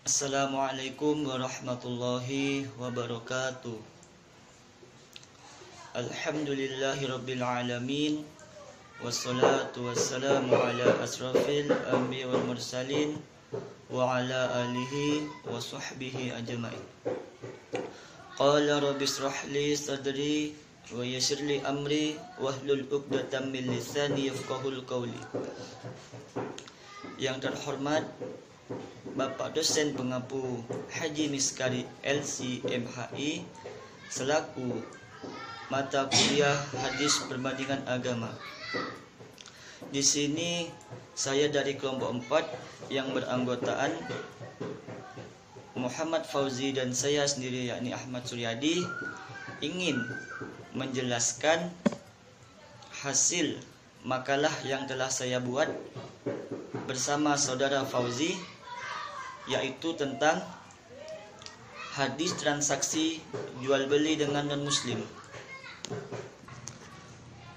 Assalamualaikum warahmatullahi wabarakatuh. Alhamdulillahi rabbil alamin. Wassalatu wassalamu ala asrafil anbiya wal mursalin wa ala alihi wa sahbihi ajma'in. Qala rabbi israh li sadri wa yassir li amri wahlul 'uqdatam min lisani yafqahul qawli. Yang terhormat Bapak dosen pengampu Haji Miskari LC/MHI selaku mata kuliah hadis perbandingan agama. Di sini saya dari kelompok 4 yang beranggotaan Muhammad Fauzi dan saya sendiri yakni Ahmad Suryadi ingin menjelaskan hasil makalah yang telah saya buat bersama saudara Fauzi, yaitu tentang hadis transaksi jual beli dengan non muslim.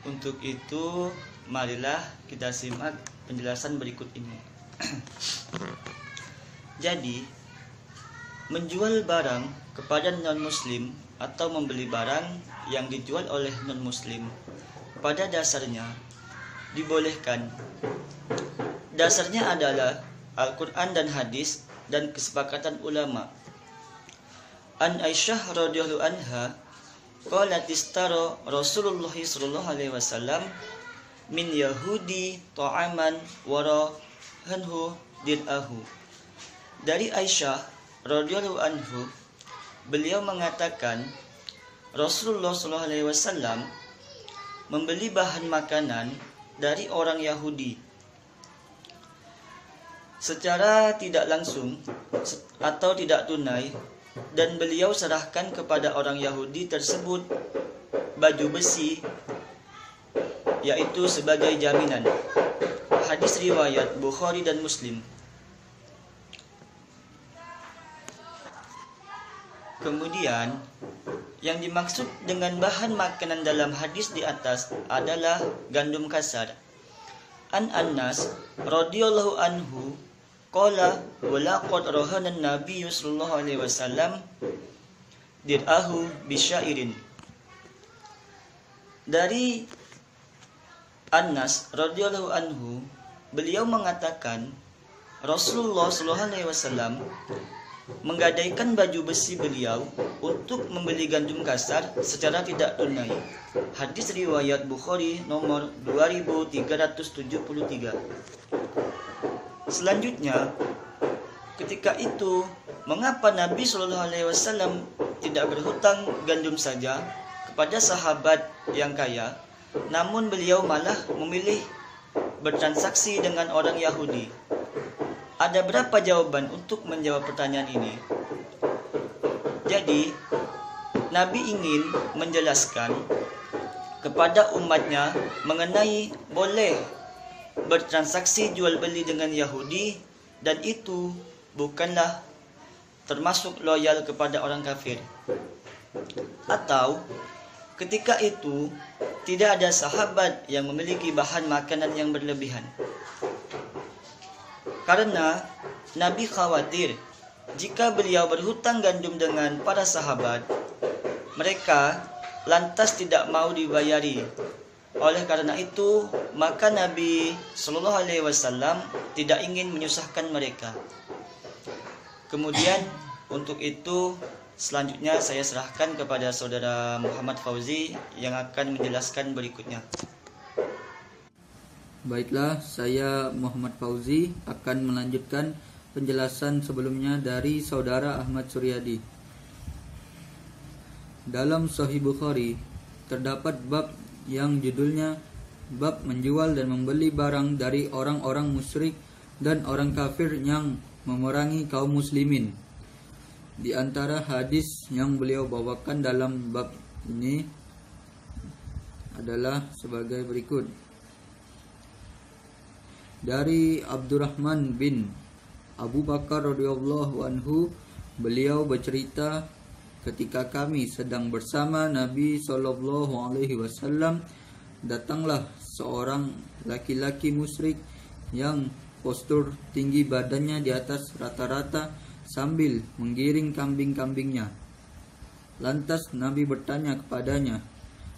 Untuk itu marilah kita simak penjelasan berikut ini. Jadi, menjual barang kepada non muslim atau membeli barang yang dijual oleh non muslim pada dasarnya dibolehkan. Dasarnya adalah Al-Quran dan hadis dan kesepakatan ulama. An Aisyah radhiyallahu anha qalat istara Rasulullah sallallahu alaihi wasallam min Yahudi ta'aman warahanhu dir'ahu. Dari Aisyah radhiyallahu anhu, beliau mengatakan Rasulullah sallallahu alaihi wasallam membeli bahan makanan dari orang Yahudi secara tidak langsung atau tidak tunai, dan beliau serahkan kepada orang Yahudi tersebut baju besi, yaitu sebagai jaminan. Hadis riwayat Bukhari dan Muslim. Kemudian yang dimaksud dengan bahan makanan dalam hadis di atas adalah gandum kasar. An Anas radhiyallahu anhu qala walaqad rahana an-nabiy sallallahu alaihi wasallam dir'ahu bisyairin. Dari Anas radhiyallahu anhu, beliau mengatakan Rasulullah sallallahu alaihi wasallam menggadaikan baju besi beliau untuk membeli gandum kasar secara tidak tunai. Hadis riwayat Bukhari nomor 2373. Selanjutnya, ketika itu, mengapa Nabi Shallallahu Alaihi Wasallam tidak berhutang gandum saja kepada sahabat yang kaya, namun beliau malah memilih bertransaksi dengan orang Yahudi? Ada berapa jawaban untuk menjawab pertanyaan ini? Jadi, Nabi ingin menjelaskan kepada umatnya mengenai boleh bertransaksi jual beli dengan Yahudi, dan itu bukanlah termasuk loyal kepada orang kafir. Atau ketika itu tidak ada sahabat yang memiliki bahan makanan yang berlebihan. Karena Nabi khawatir jika beliau berhutang gandum dengan para sahabat, mereka lantas tidak mau dibayari. Oleh karena itu, maka Nabi Sallallahu Alaihi Wasallam tidak ingin menyusahkan mereka. Kemudian untuk itu selanjutnya saya serahkan kepada saudara Muhammad Fauzi yang akan menjelaskan berikutnya. Baiklah, saya Muhammad Fauzi akan melanjutkan penjelasan sebelumnya dari saudara Ahmad Suryadi. Dalam Sahih Bukhari terdapat bab yang judulnya bab menjual dan membeli barang dari orang-orang musyrik dan orang kafir yang memerangi kaum muslimin. Di antara hadis yang beliau bawakan dalam bab ini adalah sebagai berikut. Dari Abdurrahman bin Abu Bakar radhiyallahu anhu, beliau bercerita, ketika kami sedang bersama Nabi sallallahu alaihi wasallam, datanglah seorang laki-laki musyrik yang postur tinggi badannya di atas rata-rata sambil menggiring kambing-kambingnya. Lantas Nabi bertanya kepadanya,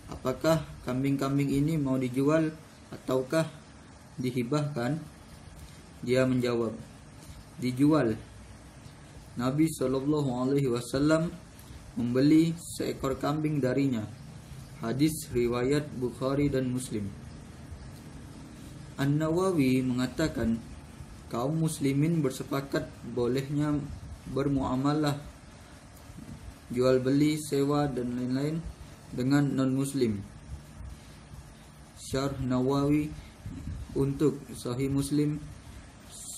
apakah kambing-kambing ini mau dijual ataukah dihibahkan? Dia menjawab, dijual. Nabi SAW membeli seekor kambing darinya. Hadis riwayat Bukhari dan Muslim. An-Nawawi mengatakan, kaum muslimin bersepakat bolehnya bermuamalah, jual beli, sewa dan lain-lain dengan non-muslim. Syarh Nawawi untuk Sahih Muslim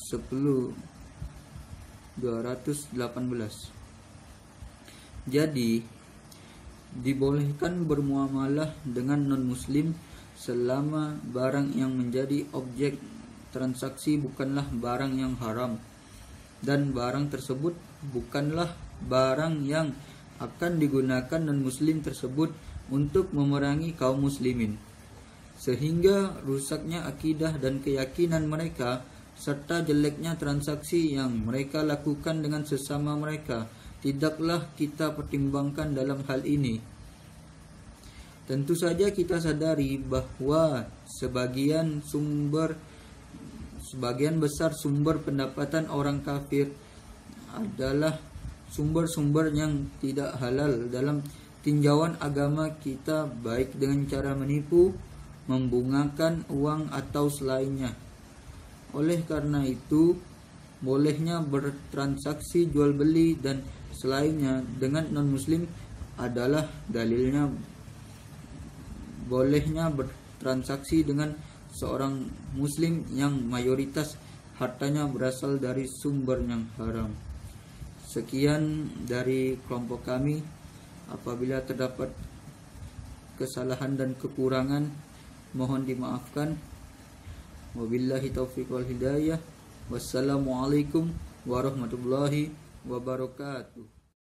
10/218. Jadi dibolehkan bermuamalah dengan non-muslim selama barang yang menjadi objek transaksi bukanlah barang yang haram dan barang tersebut bukanlah barang yang akan digunakan non-muslim tersebut untuk memerangi kaum muslimin, sehingga rusaknya akidah dan keyakinan mereka serta jeleknya transaksi yang mereka lakukan dengan sesama mereka tidaklah kita pertimbangkan dalam hal ini. Tentu saja kita sadari bahwa sebagian besar sumber pendapatan orang kafir adalah sumber-sumber yang tidak halal dalam tinjauan agama kita, baik dengan cara menipu, membungakan uang atau selainnya. Oleh karena itu, bolehnya bertransaksi jual beli dan selainnya dengan non-muslim adalah dalilnya bolehnya bertransaksi dengan seorang muslim yang mayoritas hartanya berasal dari sumber yang haram. Sekian dari kelompok kami. Apabila terdapat kesalahan dan kekurangan, mohon dimaafkan. Wabillahi taufiq wal hidayah. Wassalamualaikum warahmatullahi wabarakatuh.